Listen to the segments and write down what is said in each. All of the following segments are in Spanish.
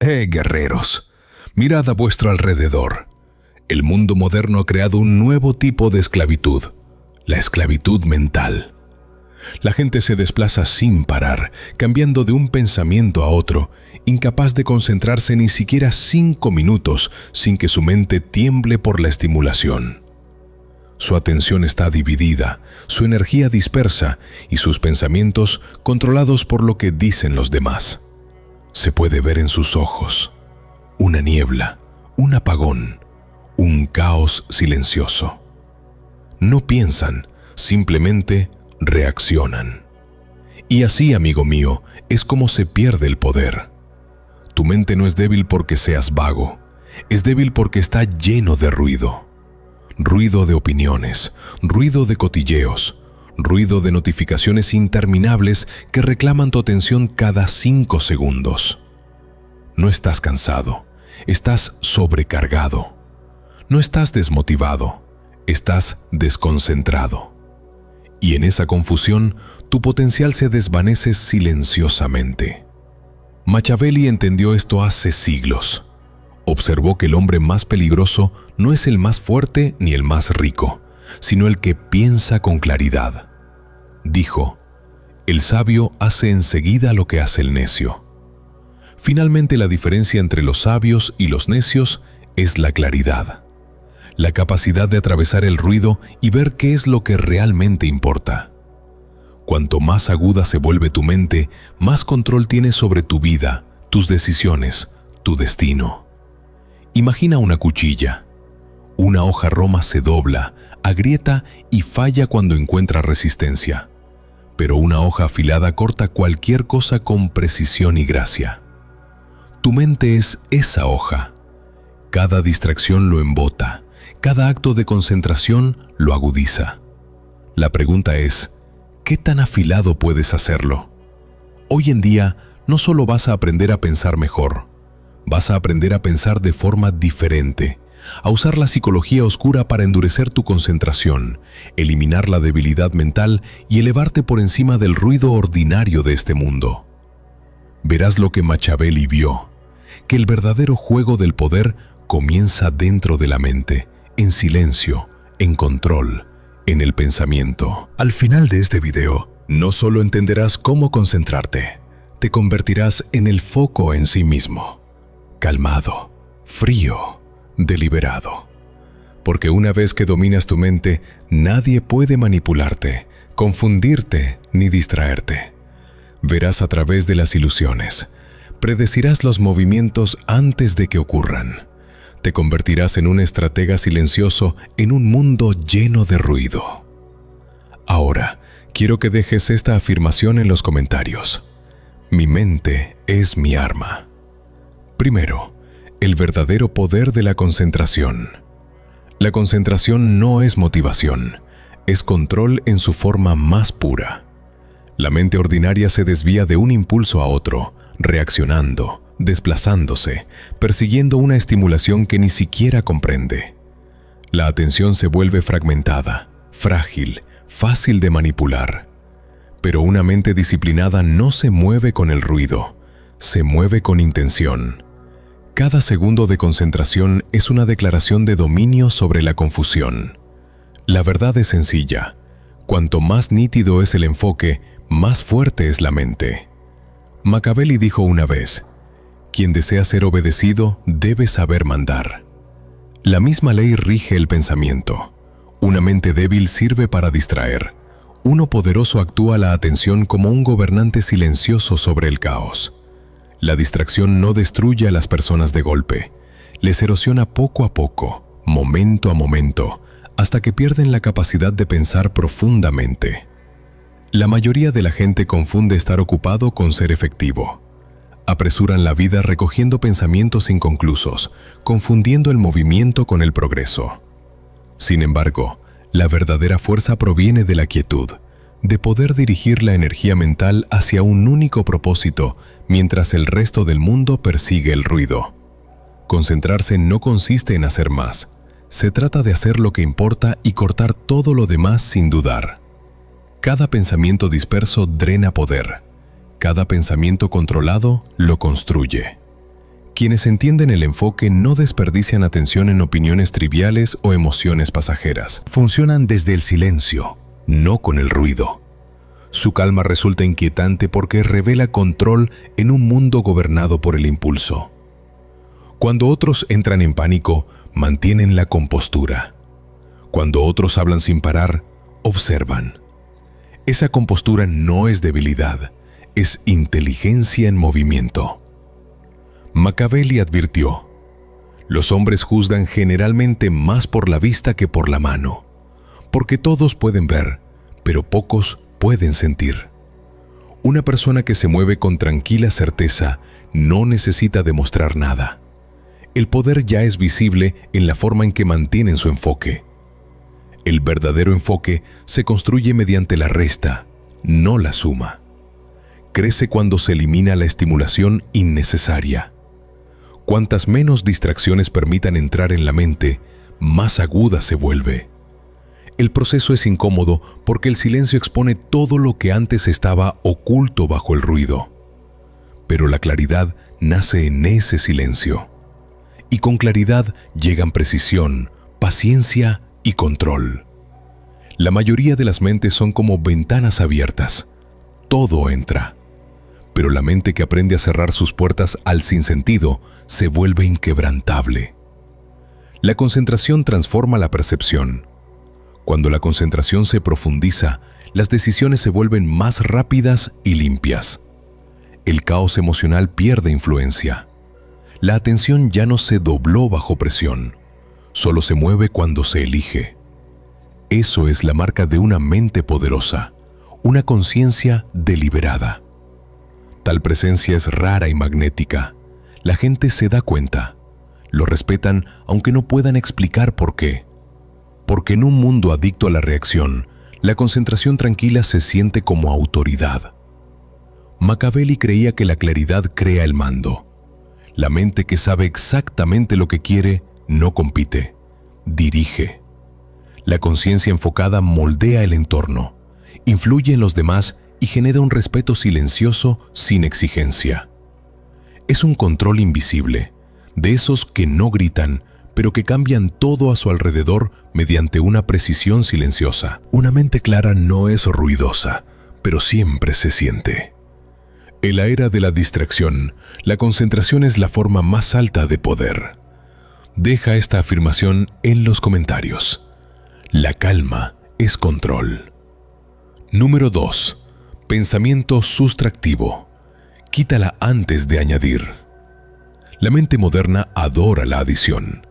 Guerreros, mirad a vuestro alrededor. El mundo moderno ha creado un nuevo tipo de esclavitud, la esclavitud mental. La gente se desplaza sin parar, cambiando de un pensamiento a otro, incapaz de concentrarse ni siquiera 5 minutos sin que su mente tiemble por la estimulación. Su atención está dividida, su energía dispersa y sus pensamientos controlados por lo que dicen los demás. Se puede ver en sus ojos una niebla, un apagón, un caos silencioso. No piensan, simplemente reaccionan. Y así, amigo mío, es como se pierde el poder. Tu mente no es débil porque seas vago, es débil porque está lleno de ruido. Ruido de opiniones, ruido de cotilleos, ruido de notificaciones interminables que reclaman tu atención cada 5 segundos. No estás cansado, estás sobrecargado. No estás desmotivado, estás desconcentrado. Y en esa confusión, tu potencial se desvanece silenciosamente. Machiavelli entendió esto hace siglos. Observó que el hombre más peligroso no es el más fuerte ni el más rico, sino el que piensa con claridad. Dijo, el sabio hace enseguida lo que hace el necio. Finalmente, la diferencia entre los sabios y los necios es la claridad, la capacidad de atravesar el ruido y ver qué es lo que realmente importa. Cuanto más aguda se vuelve tu mente, más control tienes sobre tu vida, tus decisiones, tu destino. Imagina una cuchilla. Una hoja roma se dobla, agrieta y falla cuando encuentra resistencia. Pero una hoja afilada corta cualquier cosa con precisión y gracia. Tu mente es esa hoja. Cada distracción lo embota, cada acto de concentración lo agudiza. La pregunta es, ¿qué tan afilado puedes hacerlo? Hoy en día, no solo vas a aprender a pensar mejor, vas a aprender a pensar de forma diferente, a usar la psicología oscura para endurecer tu concentración, eliminar la debilidad mental y elevarte por encima del ruido ordinario de este mundo. Verás lo que Machiavelli vio, que el verdadero juego del poder comienza dentro de la mente, en silencio, en control, en el pensamiento. Al final de este video, no solo entenderás cómo concentrarte, te convertirás en el foco en sí mismo. Calmado, frío, deliberado. Porque una vez que dominas tu mente, nadie puede manipularte, confundirte ni distraerte. Verás a través de las ilusiones. Predecirás los movimientos antes de que ocurran. Te convertirás en un estratega silencioso en un mundo lleno de ruido. Ahora, quiero que dejes esta afirmación en los comentarios. Mi mente es mi arma. Primero, el verdadero poder de la concentración. La concentración no es motivación, es control en su forma más pura. La mente ordinaria se desvía de un impulso a otro, reaccionando, desplazándose, persiguiendo una estimulación que ni siquiera comprende. La atención se vuelve fragmentada, frágil, fácil de manipular. Pero una mente disciplinada no se mueve con el ruido, se mueve con intención. Cada segundo de concentración es una declaración de dominio sobre la confusión. La verdad es sencilla. Cuanto más nítido es el enfoque, más fuerte es la mente. Machiavelli dijo una vez, quien desea ser obedecido debe saber mandar. La misma ley rige el pensamiento. Una mente débil sirve para distraer. Uno poderoso actúa la atención como un gobernante silencioso sobre el caos. La distracción no destruye a las personas de golpe. Les erosiona poco a poco, momento a momento, hasta que pierden la capacidad de pensar profundamente. La mayoría de la gente confunde estar ocupado con ser efectivo. Apresuran la vida recogiendo pensamientos inconclusos, confundiendo el movimiento con el progreso. Sin embargo, la verdadera fuerza proviene de la quietud, de poder dirigir la energía mental hacia un único propósito mientras el resto del mundo persigue el ruido. Concentrarse no consiste en hacer más, se trata de hacer lo que importa y cortar todo lo demás sin dudar. Cada pensamiento disperso drena poder, cada pensamiento controlado lo construye. Quienes entienden el enfoque no desperdician atención en opiniones triviales o emociones pasajeras. Funcionan desde el silencio, no con el ruido. Su calma resulta inquietante porque revela control en un mundo gobernado por el impulso. Cuando otros entran en pánico, mantienen la compostura. Cuando otros hablan sin parar, observan. Esa compostura no es debilidad, es inteligencia en movimiento. Machiavelli advirtió: los hombres juzgan generalmente más por la vista que por la mano, porque todos pueden ver, pero pocos pueden sentir. Una persona que se mueve con tranquila certeza no necesita demostrar nada. El poder ya es visible en la forma en que mantienen su enfoque. El verdadero enfoque se construye mediante la resta, no la suma. Crece cuando se elimina la estimulación innecesaria. Cuantas menos distracciones permitan entrar en la mente, más aguda se vuelve. El proceso es incómodo porque el silencio expone todo lo que antes estaba oculto bajo el ruido. Pero la claridad nace en ese silencio. Y con claridad llegan precisión, paciencia y control. La mayoría de las mentes son como ventanas abiertas. Todo entra. Pero la mente que aprende a cerrar sus puertas al sinsentido se vuelve inquebrantable. La concentración transforma la percepción. Cuando la concentración se profundiza, las decisiones se vuelven más rápidas y limpias. El caos emocional pierde influencia. La atención ya no se dobló bajo presión, solo se mueve cuando se elige. Eso es la marca de una mente poderosa, una conciencia deliberada. Tal presencia es rara y magnética. La gente se da cuenta. Lo respetan aunque no puedan explicar por qué. Porque en un mundo adicto a la reacción, la concentración tranquila se siente como autoridad. Machiavelli creía que la claridad crea el mando. La mente que sabe exactamente lo que quiere no compite, dirige. La conciencia enfocada moldea el entorno, influye en los demás y genera un respeto silencioso sin exigencia. Es un control invisible, de esos que no gritan, pero que cambian todo a su alrededor mediante una precisión silenciosa. Una mente clara no es ruidosa, pero siempre se siente. En la era de la distracción, la concentración es la forma más alta de poder. Deja esta afirmación en los comentarios. La calma es control. Número 2. Pensamiento sustractivo. Quítala antes de añadir. La mente moderna adora la adición.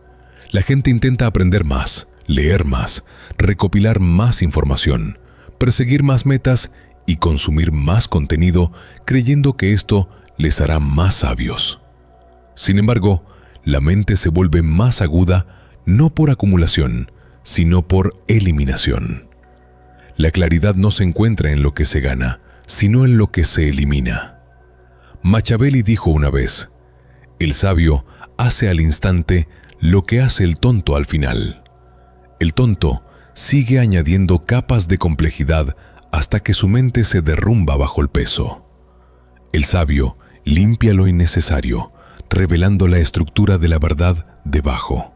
La gente intenta aprender más, leer más, recopilar más información, perseguir más metas y consumir más contenido, creyendo que esto les hará más sabios. Sin embargo, la mente se vuelve más aguda no por acumulación, sino por eliminación. La claridad no se encuentra en lo que se gana, sino en lo que se elimina. Machiavelli dijo una vez: el sabio hace al instante lo que hace el tonto al final. El tonto sigue añadiendo capas de complejidad hasta que su mente se derrumba bajo el peso. El sabio limpia lo innecesario, revelando la estructura de la verdad debajo.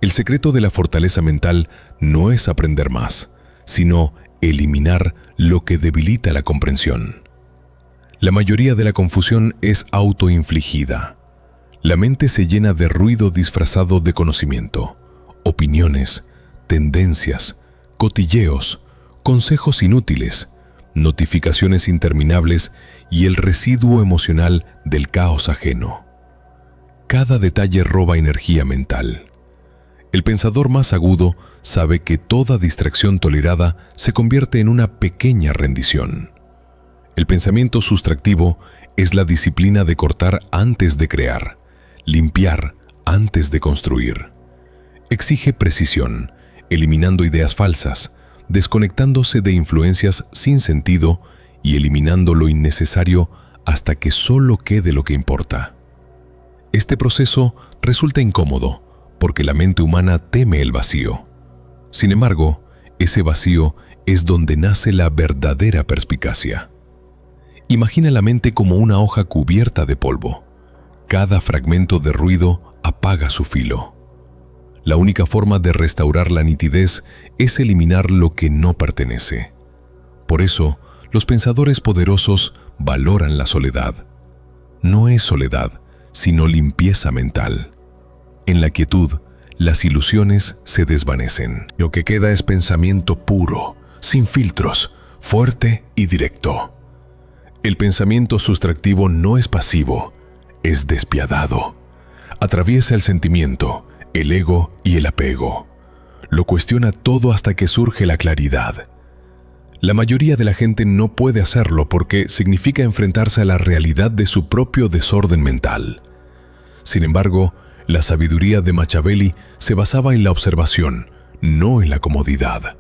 El secreto de la fortaleza mental no es aprender más, sino eliminar lo que debilita la comprensión. La mayoría de la confusión es autoinfligida. La mente se llena de ruido disfrazado de conocimiento, opiniones, tendencias, cotilleos, consejos inútiles, notificaciones interminables y el residuo emocional del caos ajeno. Cada detalle roba energía mental. El pensador más agudo sabe que toda distracción tolerada se convierte en una pequeña rendición. El pensamiento sustractivo es la disciplina de cortar antes de crear, limpiar antes de construir. Exige precisión, eliminando ideas falsas, desconectándose de influencias sin sentido y eliminando lo innecesario hasta que solo quede lo que importa. Este proceso resulta incómodo porque la mente humana teme el vacío. Sin embargo, ese vacío es donde nace la verdadera perspicacia. Imagina la mente como una hoja cubierta de polvo. Cada fragmento de ruido apaga su filo. La única forma de restaurar la nitidez es eliminar lo que no pertenece. Por eso, los pensadores poderosos valoran la soledad. No es soledad, sino limpieza mental. En la quietud, las ilusiones se desvanecen. Lo que queda es pensamiento puro, sin filtros, fuerte y directo. El pensamiento sustractivo no es pasivo, es despiadado. Atraviesa el sentimiento, el ego y el apego. Lo cuestiona todo hasta que surge la claridad. La mayoría de la gente no puede hacerlo porque significa enfrentarse a la realidad de su propio desorden mental. Sin embargo, la sabiduría de Machiavelli se basaba en la observación, no en la comodidad.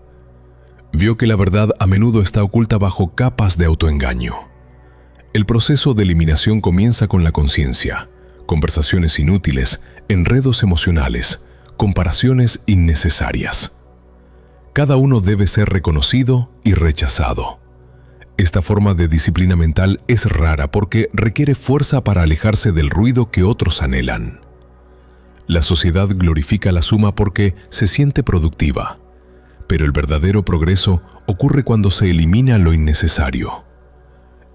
Vio que la verdad a menudo está oculta bajo capas de autoengaño. El proceso de eliminación comienza con la conciencia, conversaciones inútiles, enredos emocionales, comparaciones innecesarias. Cada uno debe ser reconocido y rechazado. Esta forma de disciplina mental es rara porque requiere fuerza para alejarse del ruido que otros anhelan. La sociedad glorifica la suma porque se siente productiva, pero el verdadero progreso ocurre cuando se elimina lo innecesario.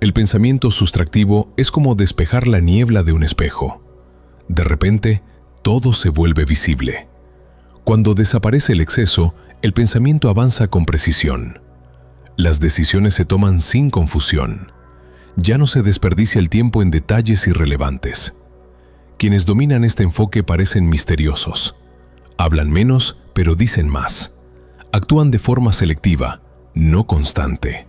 El pensamiento sustractivo es como despejar la niebla de un espejo. De repente, todo se vuelve visible. Cuando desaparece el exceso, el pensamiento avanza con precisión. Las decisiones se toman sin confusión. Ya no se desperdicia el tiempo en detalles irrelevantes. Quienes dominan este enfoque parecen misteriosos. Hablan menos, pero dicen más. Actúan de forma selectiva, no constante.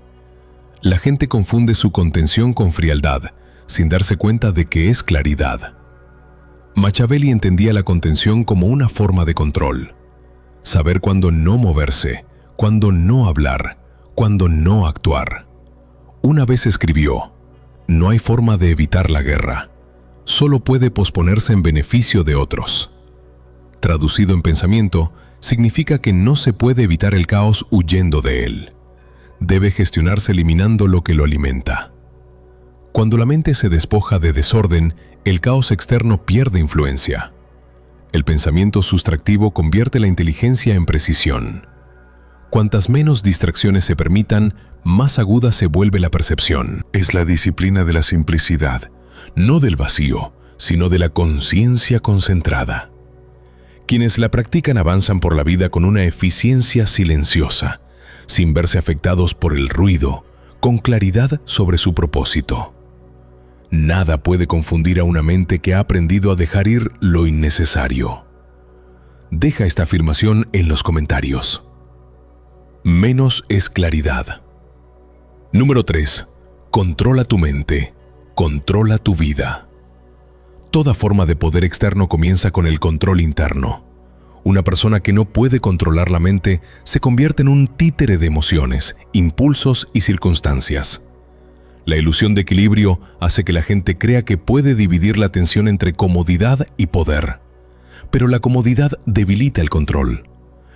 La gente confunde su contención con frialdad, sin darse cuenta de que es claridad. Machiavelli entendía la contención como una forma de control. Saber cuándo no moverse, cuándo no hablar, cuándo no actuar. Una vez escribió: "No hay forma de evitar la guerra. Solo puede posponerse en beneficio de otros". Traducido en pensamiento, significa que no se puede evitar el caos huyendo de él. Debe gestionarse eliminando lo que lo alimenta. Cuando la mente se despoja de desorden, el caos externo pierde influencia. El pensamiento sustractivo convierte la inteligencia en precisión. Cuantas menos distracciones se permitan, más aguda se vuelve la percepción. Es la disciplina de la simplicidad, no del vacío, sino de la conciencia concentrada. Quienes la practican avanzan por la vida con una eficiencia silenciosa, sin verse afectados por el ruido, con claridad sobre su propósito. Nada puede confundir a una mente que ha aprendido a dejar ir lo innecesario. Deja esta afirmación en los comentarios. Menos es claridad. Número 3. Controla tu mente. Controla tu vida. Toda forma de poder externo comienza con el control interno. Una persona que no puede controlar la mente se convierte en un títere de emociones, impulsos y circunstancias. La ilusión de equilibrio hace que la gente crea que puede dividir la atención entre comodidad y poder. Pero la comodidad debilita el control.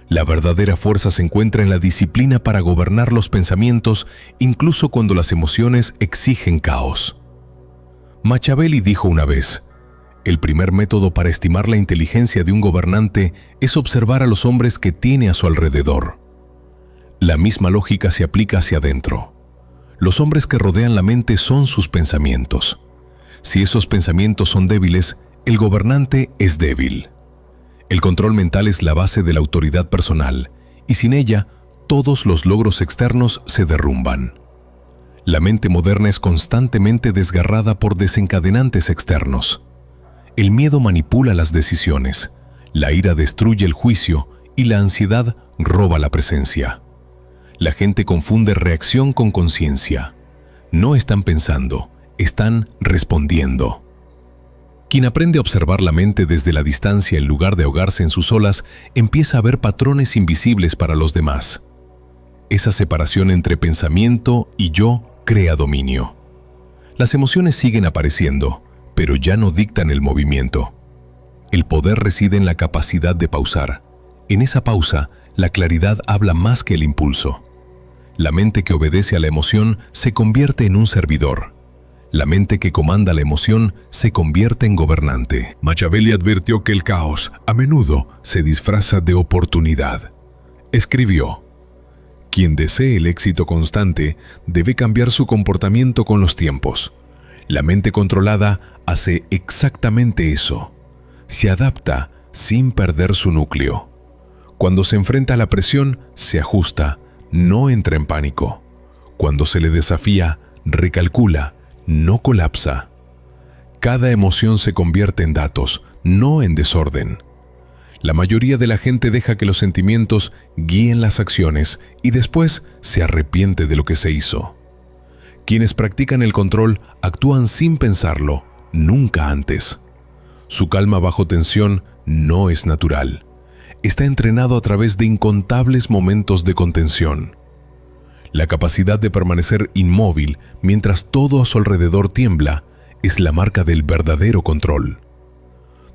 La verdadera fuerza se encuentra en la disciplina para gobernar los pensamientos, incluso cuando las emociones exigen caos. Machiavelli dijo una vez: "El primer método para estimar la inteligencia de un gobernante es observar a los hombres que tiene a su alrededor". La misma lógica se aplica hacia adentro. Los hombres que rodean la mente son sus pensamientos. Si esos pensamientos son débiles, el gobernante es débil. El control mental es la base de la autoridad personal, y sin ella, todos los logros externos se derrumban. La mente moderna es constantemente desgarrada por desencadenantes externos. El miedo manipula las decisiones, la ira destruye el juicio y la ansiedad roba la presencia. La gente confunde reacción con conciencia. No están pensando, están respondiendo. Quien aprende a observar la mente desde la distancia en lugar de ahogarse en sus olas, empieza a ver patrones invisibles para los demás. Esa separación entre pensamiento y yo crea dominio. Las emociones siguen apareciendo, pero ya no dictan el movimiento. El poder reside en la capacidad de pausar. En esa pausa, la claridad habla más que el impulso. La mente que obedece a la emoción se convierte en un servidor. La mente que comanda la emoción se convierte en gobernante. Machiavelli advirtió que el caos a menudo se disfraza de oportunidad. Escribió: quien desee el éxito constante debe cambiar su comportamiento con los tiempos. La mente controlada hace exactamente eso. Se adapta sin perder su núcleo. Cuando se enfrenta a la presión, se ajusta, no entra en pánico. Cuando se le desafía, recalcula, no colapsa. Cada emoción se convierte en datos, no en desorden. La mayoría de la gente deja que los sentimientos guíen las acciones y después se arrepiente de lo que se hizo. Quienes practican el control actúan sin pensarlo, nunca antes. Su calma bajo tensión no es natural. Está entrenado a través de incontables momentos de contención. La capacidad de permanecer inmóvil mientras todo a su alrededor tiembla es la marca del verdadero control.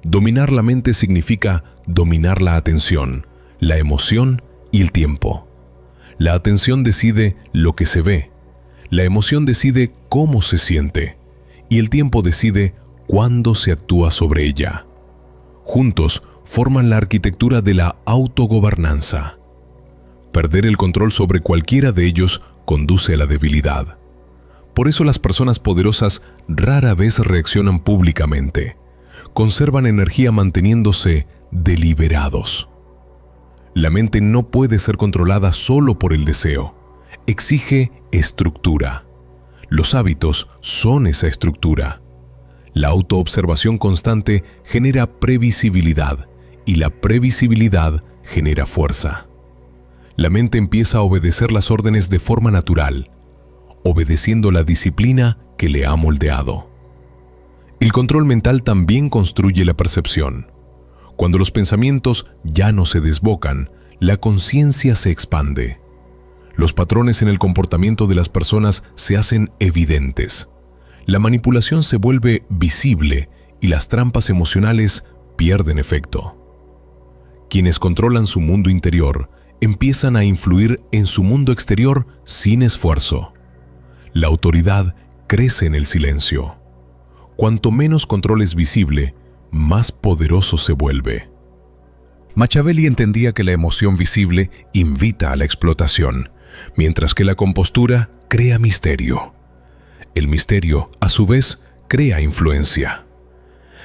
Dominar la mente significa dominar la atención, la emoción y el tiempo. La atención decide lo que se ve, la emoción decide cómo se siente y el tiempo decide cuándo se actúa sobre ella. Juntos forman la arquitectura de la autogobernanza. Perder el control sobre cualquiera de ellos conduce a la debilidad. Por eso las personas poderosas rara vez reaccionan públicamente. Conservan energía manteniéndose deliberados. La mente no puede ser controlada solo por el deseo. Exige estructura. Los hábitos son esa estructura. La autoobservación constante genera previsibilidad y la previsibilidad genera fuerza. La mente empieza a obedecer las órdenes de forma natural, obedeciendo la disciplina que le ha moldeado. El control mental también construye la percepción. Cuando los pensamientos ya no se desbocan, la conciencia se expande. Los patrones en el comportamiento de las personas se hacen evidentes. La manipulación se vuelve visible y las trampas emocionales pierden efecto. Quienes controlan su mundo interior empiezan a influir en su mundo exterior sin esfuerzo. La autoridad crece en el silencio. Cuanto menos control es visible, más poderoso se vuelve. Machiavelli entendía que la emoción visible invita a la explotación, mientras que la compostura crea misterio. El misterio, a su vez, crea influencia.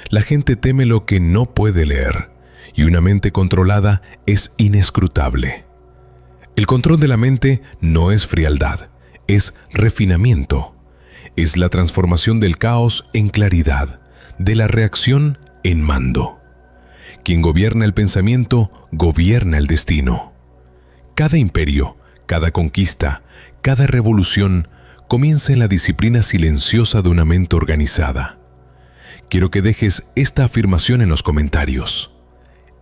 La gente teme lo que no puede leer, y una mente controlada es inescrutable. El control de la mente no es frialdad, es refinamiento. Es la transformación del caos en claridad, de la reacción en mando. Quien gobierna el pensamiento, gobierna el destino. Cada imperio, cada conquista, cada revolución comienza en la disciplina silenciosa de una mente organizada. Quiero que dejes esta afirmación en los comentarios.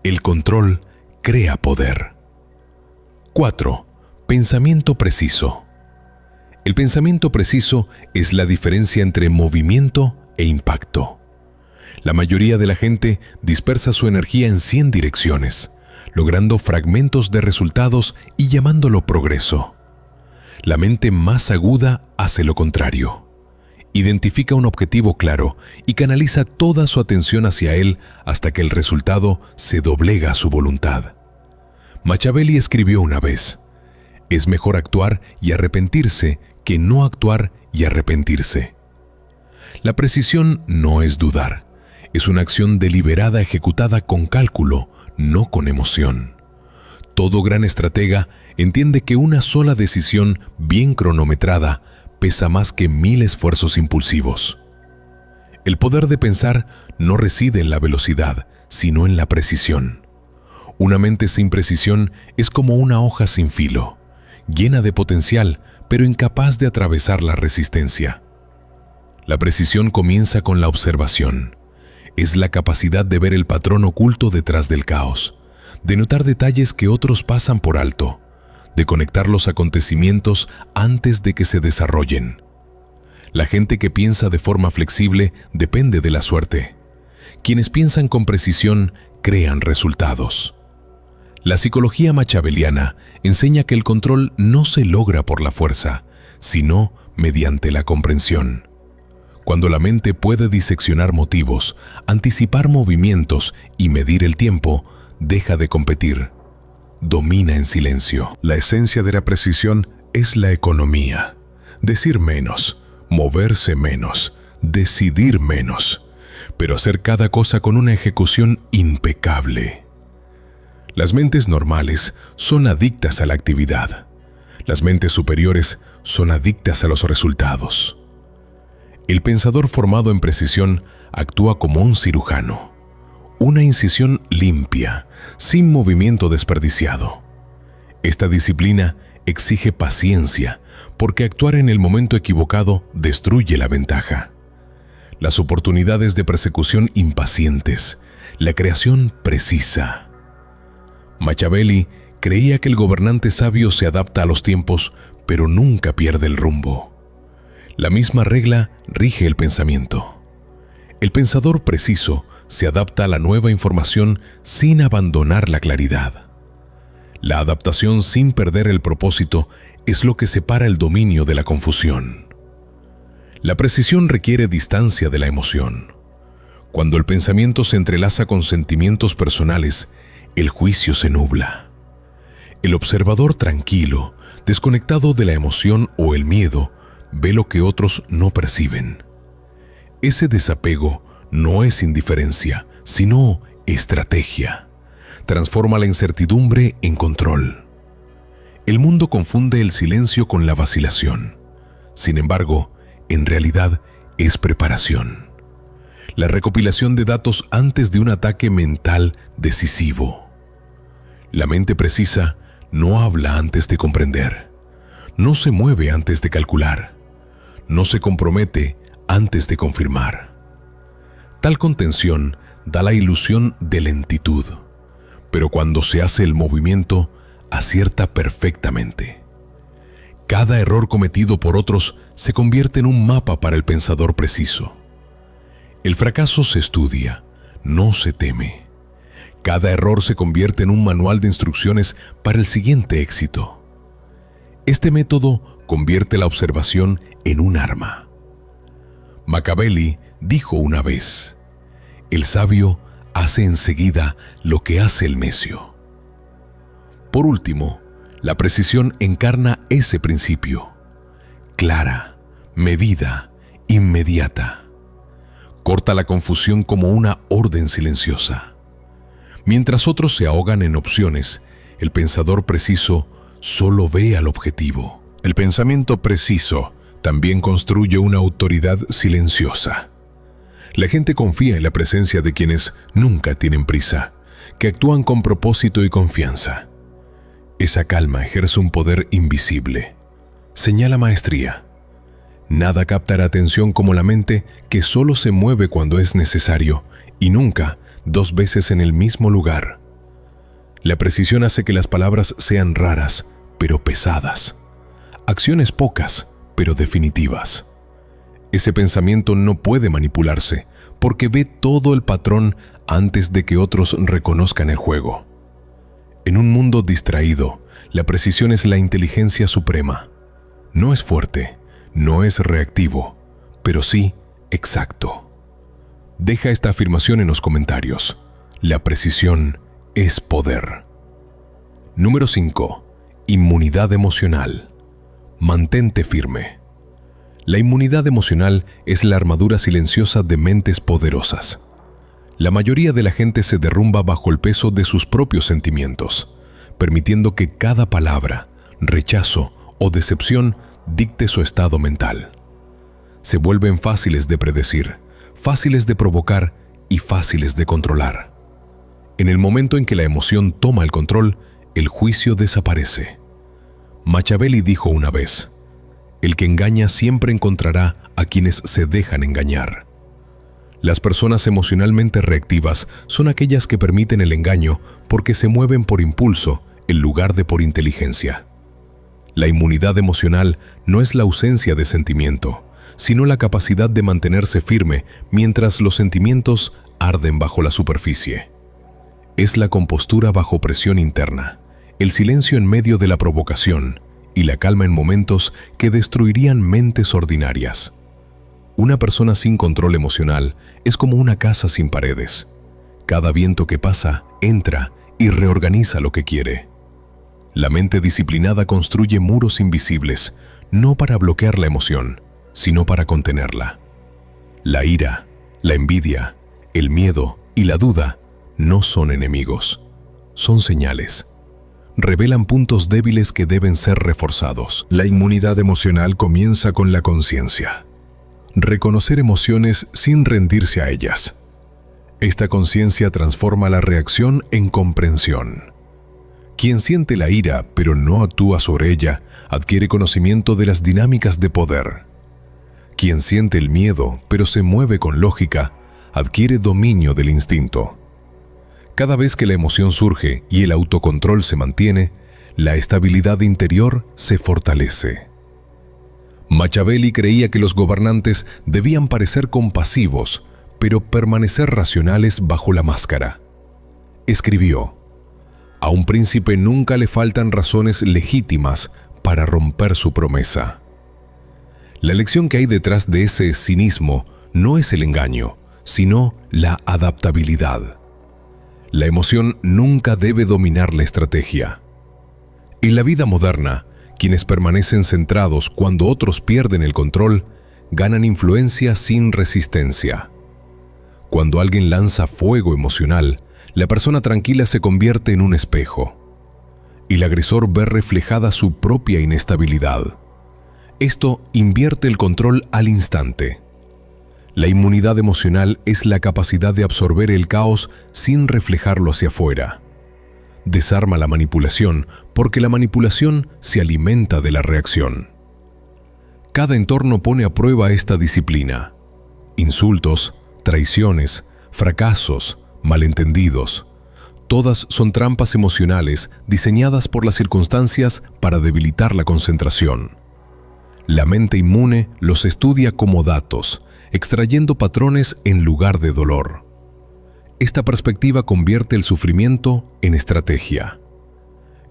El control crea poder. 4. Pensamiento preciso. El pensamiento preciso es la diferencia entre movimiento e impacto. La mayoría de la gente dispersa su energía en 100 direcciones, logrando fragmentos de resultados y llamándolo progreso. La mente más aguda hace lo contrario. Identifica un objetivo claro y canaliza toda su atención hacia él hasta que el resultado se doblega a su voluntad. Machiavelli escribió una vez: es mejor actuar y arrepentirse que no actuar y arrepentirse. La precisión no es dudar, es una acción deliberada ejecutada con cálculo, no con emoción. Todo gran estratega entiende que una sola decisión bien cronometrada pesa más que 1000 esfuerzos impulsivos. El poder de pensar no reside en la velocidad, sino en la precisión. Una mente sin precisión es como una hoja sin filo, llena de potencial, pero incapaz de atravesar la resistencia. La precisión comienza con la observación. Es la capacidad de ver el patrón oculto detrás del caos, de notar detalles que otros pasan por alto, de conectar los acontecimientos antes de que se desarrollen. La gente que piensa de forma flexible depende de la suerte. Quienes piensan con precisión crean resultados. La psicología machiavelliana enseña que el control no se logra por la fuerza, sino mediante la comprensión. Cuando la mente puede diseccionar motivos, anticipar movimientos y medir el tiempo, deja de competir. Domina en silencio. La esencia de la precisión es la economía. Decir menos, moverse menos, decidir menos, pero hacer cada cosa con una ejecución impecable. Las mentes normales son adictas a la actividad. Las mentes superiores son adictas a los resultados. El pensador formado en precisión actúa como un cirujano. Una incisión limpia, sin movimiento desperdiciado. Esta disciplina exige paciencia, porque actuar en el momento equivocado destruye la ventaja. Las oportunidades de persecución impacientes, la creación precisa. Machiavelli creía que el gobernante sabio se adapta a los tiempos, pero nunca pierde el rumbo. La misma regla rige el pensamiento. El pensador preciso se adapta a la nueva información sin abandonar la claridad. La adaptación sin perder el propósito es lo que separa el dominio de la confusión. La precisión requiere distancia de la emoción. Cuando el pensamiento se entrelaza con sentimientos personales, el juicio se nubla. El observador tranquilo, desconectado de la emoción o el miedo, ve lo que otros no perciben. Ese desapego no es indiferencia, sino estrategia. Transforma la incertidumbre en control. El mundo confunde el silencio con la vacilación. Sin embargo, en realidad es preparación. La recopilación de datos antes de un ataque mental decisivo. La mente precisa no habla antes de comprender. No se mueve antes de calcular. No se compromete antes de confirmar. Tal contención da la ilusión de lentitud, pero cuando se hace el movimiento, acierta perfectamente. Cada error cometido por otros se convierte en un mapa para el pensador preciso. El fracaso se estudia, no se teme. Cada error se convierte en un manual de instrucciones para el siguiente éxito. Este método convierte la observación en un arma. Machiavelli dijo una vez: el sabio hace enseguida lo que hace el necio. Por último, la precisión encarna ese principio. Clara, medida, inmediata. Corta la confusión como una orden silenciosa. Mientras otros se ahogan en opciones, el pensador preciso solo ve al objetivo. El pensamiento preciso también construye una autoridad silenciosa. La gente confía en la presencia de quienes nunca tienen prisa, que actúan con propósito y confianza. Esa calma ejerce un poder invisible. Señala maestría. Nada capta la atención como la mente que solo se mueve cuando es necesario y nunca dos veces en el mismo lugar. La precisión hace que las palabras sean raras, pero pesadas. Acciones pocas, pero definitivas. Ese pensamiento no puede manipularse, porque ve todo el patrón antes de que otros reconozcan el juego. En un mundo distraído, la precisión es la inteligencia suprema. No es fuerte, no es reactivo, pero sí exacto. Deja esta afirmación en los comentarios. La precisión es poder. Número 5. Inmunidad emocional. Mantente firme. La inmunidad emocional es la armadura silenciosa de mentes poderosas. La mayoría de la gente se derrumba bajo el peso de sus propios sentimientos, permitiendo que cada palabra, rechazo o decepción dicte su estado mental. Se vuelven fáciles de predecir, fáciles de provocar y fáciles de controlar. En el momento en que la emoción toma el control, el juicio desaparece. Machiavelli dijo una vez: el que engaña siempre encontrará a quienes se dejan engañar. Las personas emocionalmente reactivas son aquellas que permiten el engaño porque se mueven por impulso en lugar de por inteligencia. La inmunidad emocional no es la ausencia de sentimiento, sino la capacidad de mantenerse firme mientras los sentimientos arden bajo la superficie. Es la compostura bajo presión interna, el silencio en medio de la provocación y la calma en momentos que destruirían mentes ordinarias. Una persona sin control emocional es como una casa sin paredes. Cada viento que pasa, entra y reorganiza lo que quiere. La mente disciplinada construye muros invisibles, no para bloquear la emoción, sino para contenerla. La ira, la envidia, el miedo y la duda no son enemigos, son señales. Revelan puntos débiles que deben ser reforzados. La inmunidad emocional comienza con la conciencia. Reconocer emociones sin rendirse a ellas. Esta conciencia transforma la reacción en comprensión. Quien siente la ira pero no actúa sobre ella, adquiere conocimiento de las dinámicas de poder. Quien siente el miedo pero se mueve con lógica, adquiere dominio del instinto. Cada vez que la emoción surge y el autocontrol se mantiene, la estabilidad interior se fortalece. Machiavelli creía que los gobernantes debían parecer compasivos, pero permanecer racionales bajo la máscara. Escribió: «A un príncipe nunca le faltan razones legítimas para romper su promesa». La lección que hay detrás de ese cinismo no es el engaño, sino la adaptabilidad. La emoción nunca debe dominar la estrategia. En la vida moderna, quienes permanecen centrados cuando otros pierden el control, ganan influencia sin resistencia. Cuando alguien lanza fuego emocional, la persona tranquila se convierte en un espejo. Y el agresor ve reflejada su propia inestabilidad. Esto invierte el control al instante. La inmunidad emocional es la capacidad de absorber el caos sin reflejarlo hacia afuera. Desarma la manipulación porque la manipulación se alimenta de la reacción. Cada entorno pone a prueba esta disciplina. Insultos, traiciones, fracasos, malentendidos. Todas son trampas emocionales diseñadas por las circunstancias para debilitar la concentración. La mente inmune los estudia como datos, extrayendo patrones en lugar de dolor. Esta perspectiva convierte el sufrimiento en estrategia.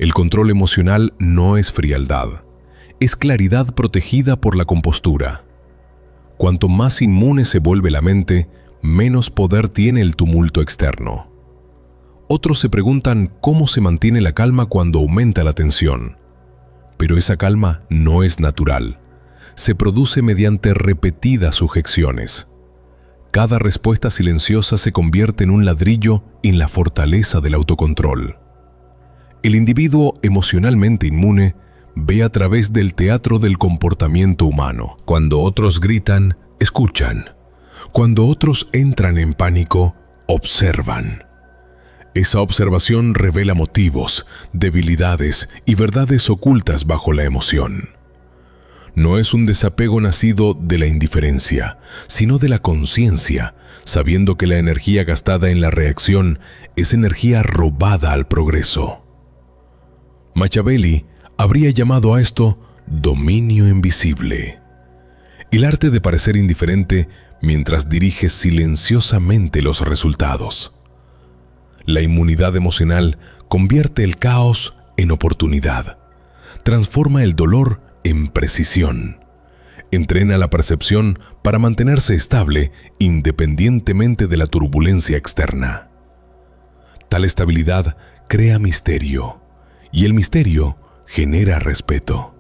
El control emocional no es frialdad, es claridad protegida por la compostura. Cuanto más inmune se vuelve la mente, menos poder tiene el tumulto externo. Otros se preguntan cómo se mantiene la calma cuando aumenta la tensión. Pero esa calma no es natural. Se produce mediante repetidas sujeciones. Cada respuesta silenciosa se convierte en un ladrillo en la fortaleza del autocontrol. El individuo emocionalmente inmune ve a través del teatro del comportamiento humano. Cuando otros gritan, escuchan. Cuando otros entran en pánico, observan. Esa observación revela motivos, debilidades y verdades ocultas bajo la emoción. No es un desapego nacido de la indiferencia, sino de la conciencia, sabiendo que la energía gastada en la reacción es energía robada al progreso. Machiavelli habría llamado a esto dominio invisible. El arte de parecer indiferente mientras diriges silenciosamente los resultados. La inmunidad emocional convierte el caos en oportunidad, transforma el dolor en precisión, entrena la percepción para mantenerse estable independientemente de la turbulencia externa. Tal estabilidad crea misterio, y el misterio genera respeto.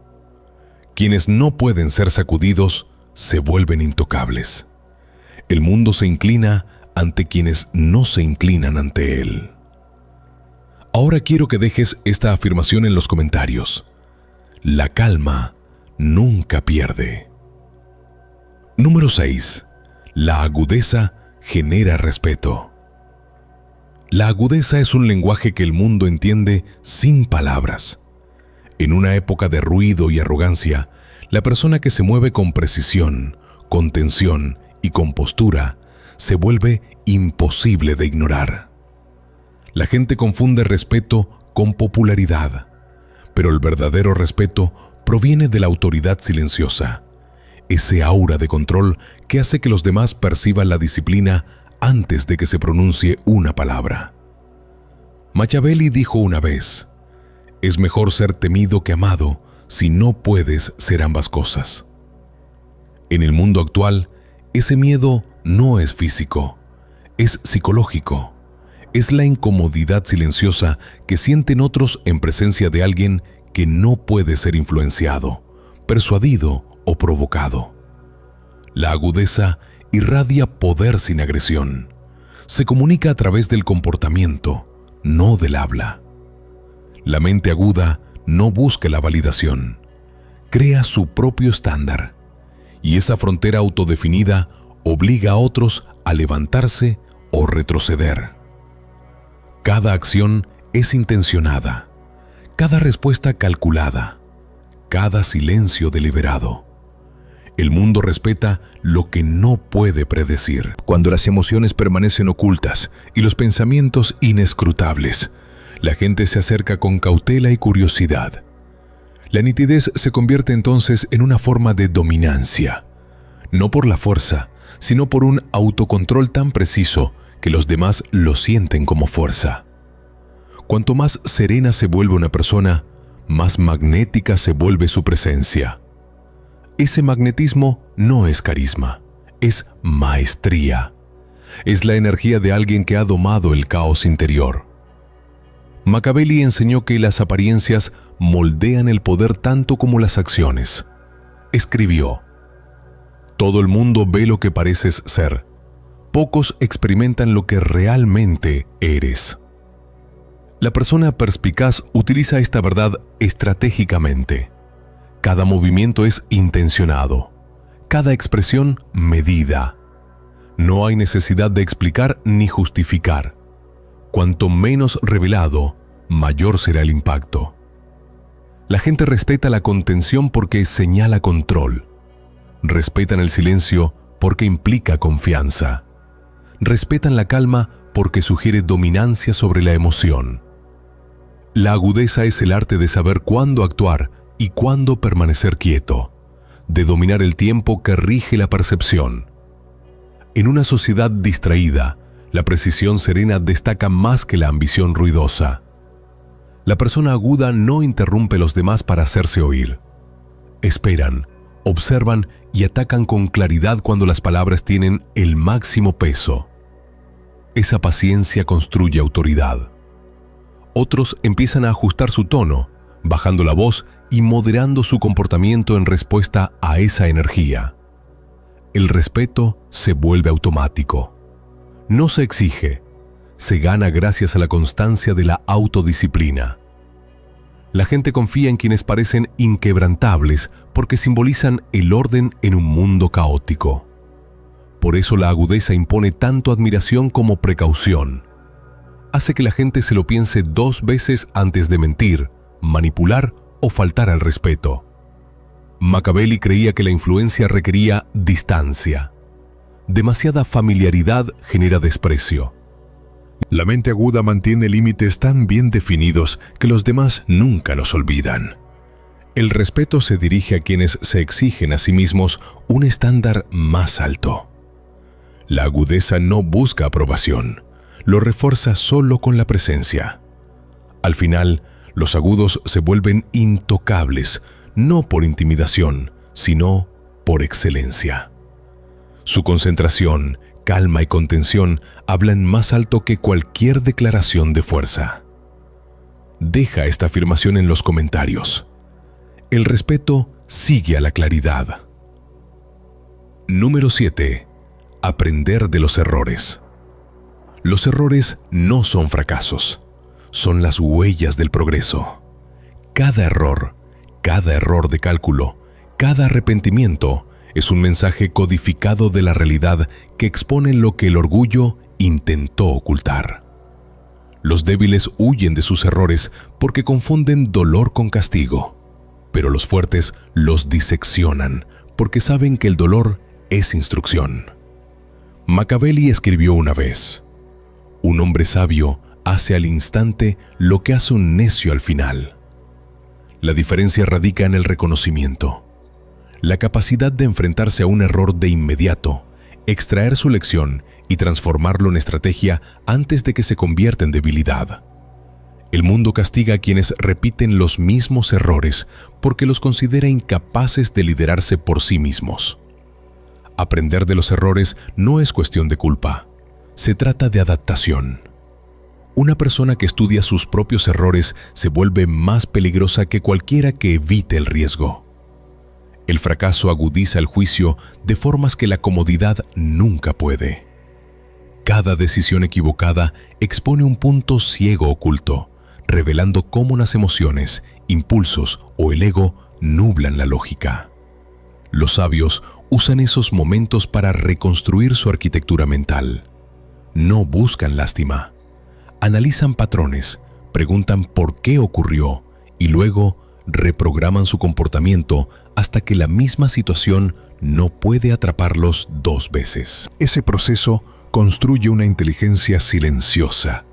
Quienes no pueden ser sacudidos se vuelven intocables. El mundo se inclina ante quienes no se inclinan ante él. Ahora quiero que dejes esta afirmación en los comentarios. La calma nunca pierde. Número 6. La agudeza genera respeto. La agudeza es un lenguaje que el mundo entiende sin palabras. En una época de ruido y arrogancia, la persona que se mueve con precisión, contención y compostura se vuelve imposible de ignorar. La gente confunde respeto con popularidad, pero el verdadero respeto proviene de la autoridad silenciosa, ese aura de control que hace que los demás perciban la disciplina antes de que se pronuncie una palabra. Machiavelli dijo una vez: «Es mejor ser temido que amado si no puedes ser ambas cosas». En el mundo actual, Ese miedo no es físico, es psicológico. Es la incomodidad silenciosa que sienten otros en presencia de alguien que no puede ser influenciado, persuadido o provocado. La agudeza irradia poder sin agresión. Se comunica a través del comportamiento, no del habla. La mente aguda no busca la validación, crea su propio estándar, y esa frontera autodefinida obliga a otros a levantarse o retroceder. Cada acción es intencionada, cada respuesta calculada, cada silencio deliberado. El mundo respeta lo que no puede predecir. Cuando las emociones permanecen ocultas y los pensamientos inescrutables, la gente se acerca con cautela y curiosidad. La nitidez se convierte entonces en una forma de dominancia, no por la fuerza, sino por un autocontrol tan preciso que los demás lo sienten como fuerza. Cuanto más serena se vuelve una persona, más magnética se vuelve su presencia. Ese magnetismo no es carisma, es maestría. Es la energía de alguien que ha domado el caos interior. Machiavelli enseñó que las apariencias moldean el poder tanto como las acciones. Escribió: todo el mundo ve lo que pareces ser. Pocos experimentan lo que realmente eres. La persona perspicaz utiliza esta verdad estratégicamente. Cada movimiento es intencionado, cada expresión medida. No hay necesidad de explicar ni justificar. Cuanto menos revelado, mayor será el impacto. La gente respeta la contención porque señala control. Respetan el silencio porque implica confianza. Respetan la calma porque sugiere dominancia sobre la emoción. La agudeza es el arte de saber cuándo actuar y cuándo permanecer quieto, de dominar el tiempo que rige la percepción. En una sociedad distraída, la precisión serena destaca más que la ambición ruidosa. La persona aguda no interrumpe a los demás para hacerse oír. Esperan, observan y atacan con claridad cuando las palabras tienen el máximo peso. Esa paciencia construye autoridad. Otros empiezan a ajustar su tono, bajando la voz y moderando su comportamiento en respuesta a esa energía. El respeto se vuelve automático. No se exige, se gana gracias a la constancia de la autodisciplina. La gente confía en quienes parecen inquebrantables porque simbolizan el orden en un mundo caótico. Por eso la agudeza impone tanto admiración como precaución. Hace que la gente se lo piense 2 veces antes de mentir, manipular o faltar al respeto. Machiavelli creía que la influencia requería distancia. Demasiada familiaridad genera desprecio. La mente aguda mantiene límites tan bien definidos que los demás nunca los olvidan. El respeto se dirige a quienes se exigen a sí mismos un estándar más alto. La agudeza no busca aprobación, lo refuerza solo con la presencia. Al final, los agudos se vuelven intocables, no por intimidación, sino por excelencia. Su concentración, calma y contención hablan más alto que cualquier declaración de fuerza. Deja esta afirmación en los comentarios. El respeto sigue a la claridad. Número 7. Aprender de los errores. Los errores no son fracasos, son las huellas del progreso. Cada error de cálculo, cada arrepentimiento es un mensaje codificado de la realidad que expone lo que el orgullo intentó ocultar. Los débiles huyen de sus errores porque confunden dolor con castigo, pero los fuertes los diseccionan porque saben que el dolor es instrucción. Machiavelli escribió una vez: un hombre sabio hace al instante lo que hace un necio al final. La diferencia radica en el reconocimiento, la capacidad de enfrentarse a un error de inmediato, extraer su lección y transformarlo en estrategia antes de que se convierta en debilidad. El mundo castiga a quienes repiten los mismos errores porque los considera incapaces de liderarse por sí mismos. Aprender de los errores no es cuestión de culpa. Se trata de adaptación. Una persona que estudia sus propios errores se vuelve más peligrosa que cualquiera que evite el riesgo. El fracaso agudiza el juicio de formas que la comodidad nunca puede. Cada decisión equivocada expone un punto ciego oculto, revelando cómo las emociones, impulsos o el ego nublan la lógica. Los sabios usan esos momentos para reconstruir su arquitectura mental. No buscan lástima. Analizan patrones, preguntan por qué ocurrió y luego reprograman su comportamiento hasta que la misma situación no puede atraparlos dos veces. Ese proceso construye una inteligencia silenciosa,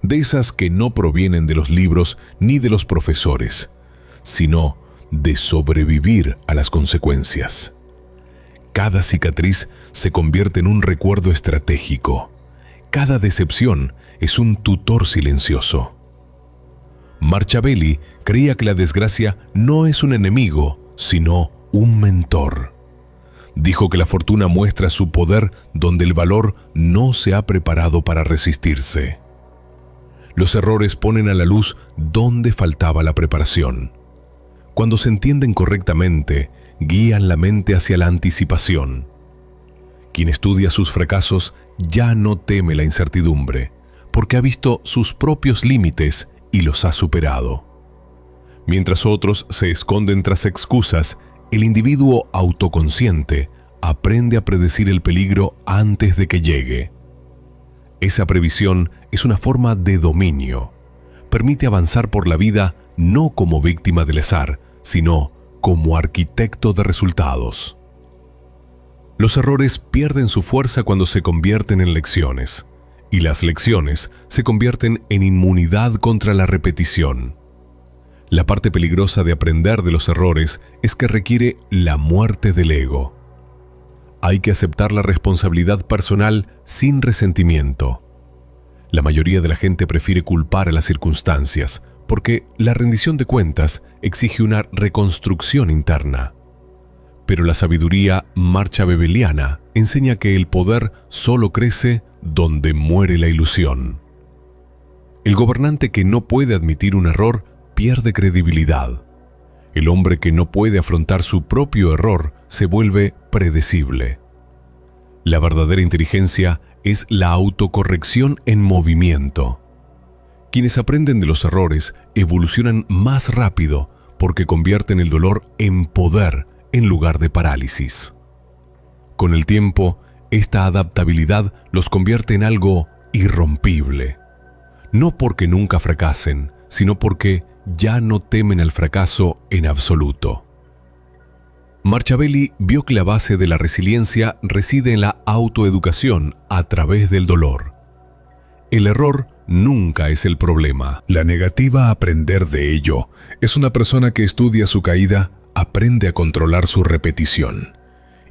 de esas que no provienen de los libros ni de los profesores, sino de sobrevivir a las consecuencias. Cada cicatriz se convierte en un recuerdo estratégico. Cada decepción es un tutor silencioso. Machiavelli creía que la desgracia no es un enemigo, sino un mentor. Dijo que la fortuna muestra su poder donde el valor no se ha preparado para resistirse. Los errores ponen a la luz donde faltaba la preparación. Cuando se entienden correctamente, guían la mente hacia la anticipación. Quien estudia sus fracasos ya no teme la incertidumbre, porque ha visto sus propios límites y los ha superado. Mientras otros se esconden tras excusas, el individuo autoconsciente aprende a predecir el peligro antes de que llegue. Esa previsión es una forma de dominio. Permite avanzar por la vida no como víctima del azar, sino como arquitecto de resultados. Los errores pierden su fuerza cuando se convierten en lecciones, y las lecciones se convierten en inmunidad contra la repetición. La parte peligrosa de aprender de los errores es que requiere la muerte del ego. Hay que aceptar la responsabilidad personal sin resentimiento. La mayoría de la gente prefiere culpar a las circunstancias, porque la rendición de cuentas exige una reconstrucción interna. Pero la sabiduría machiaveliana enseña que el poder solo crece donde muere la ilusión. El gobernante que no puede admitir un error pierde credibilidad. El hombre que no puede afrontar su propio error se vuelve predecible. La verdadera inteligencia es la autocorrección en movimiento. Quienes aprenden de los errores evolucionan más rápido porque convierten el dolor en poder en lugar de parálisis. Con el tiempo, esta adaptabilidad los convierte en algo irrompible. No porque nunca fracasen, sino porque ya no temen al fracaso en absoluto. Machiavelli vio que la base de la resiliencia reside en la autoeducación a través del dolor. El error nunca es el problema. La negativa a aprender de ello es una persona que estudia su caída, aprende a controlar su repetición.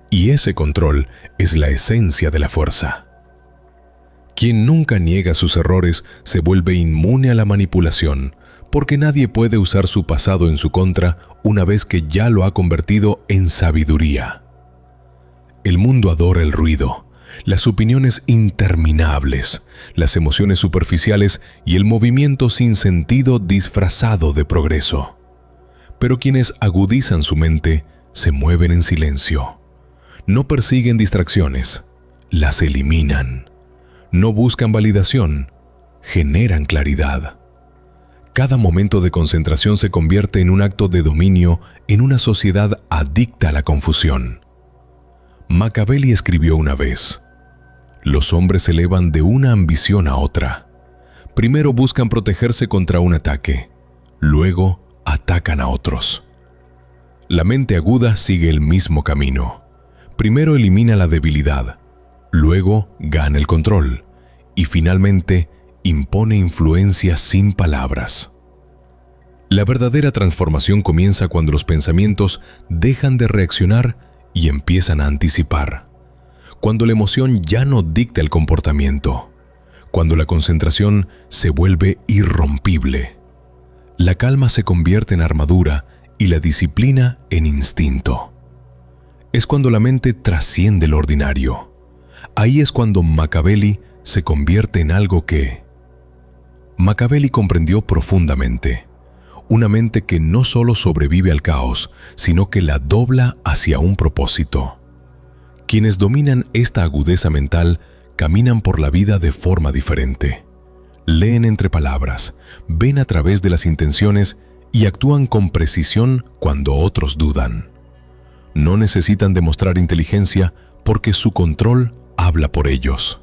Y ese control es la esencia de la fuerza. Quien nunca niega sus errores se vuelve inmune a la manipulación, porque nadie puede usar su pasado en su contra una vez que ya lo ha convertido en sabiduría. El mundo adora el ruido, las opiniones interminables, las emociones superficiales y el movimiento sin sentido disfrazado de progreso. Pero quienes agudizan su mente se mueven en silencio. No persiguen distracciones, las eliminan. No buscan validación, generan claridad. Cada momento de concentración se convierte en un acto de dominio en una sociedad adicta a la confusión. Machiavelli escribió una vez: los hombres se elevan de una ambición a otra. Primero buscan protegerse contra un ataque, luego atacan a otros. La mente aguda sigue el mismo camino. Primero elimina la debilidad, luego gana el control y finalmente impone influencia sin palabras. La verdadera transformación comienza cuando los pensamientos dejan de reaccionar y empiezan a anticipar. Cuando la emoción ya no dicta el comportamiento. Cuando la concentración se vuelve irrompible. La calma se convierte en armadura y la disciplina en instinto. es cuando la mente trasciende lo ordinario. Ahí es cuando Machiavelli se convierte en algo que Machiavelli comprendió profundamente. Una mente que no solo sobrevive al caos, sino que la dobla hacia un propósito. Quienes dominan esta agudeza mental caminan por la vida de forma diferente. Leen entre palabras, ven a través de las intenciones y actúan con precisión cuando otros dudan. No necesitan demostrar inteligencia porque su control habla por ellos.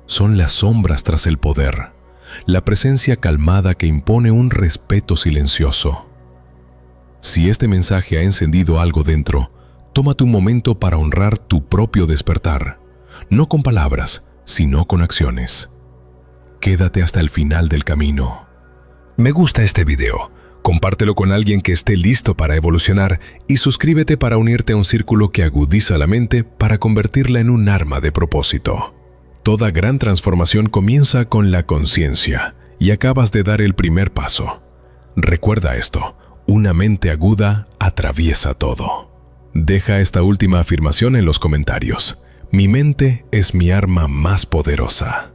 Son las sombras tras el poder, la presencia calmada que impone un respeto silencioso. Si este mensaje ha encendido algo dentro, tómate un momento para honrar tu propio despertar, no con palabras, sino con acciones. Quédate hasta el final del camino. Me gusta este video. Compártelo con alguien que esté listo para evolucionar y suscríbete para unirte a un círculo que agudiza la mente para convertirla en un arma de propósito. Toda gran transformación comienza con la conciencia y acabas de dar el primer paso. Recuerda esto, una mente aguda atraviesa todo. Deja esta última afirmación en los comentarios. Mi mente es mi arma más poderosa.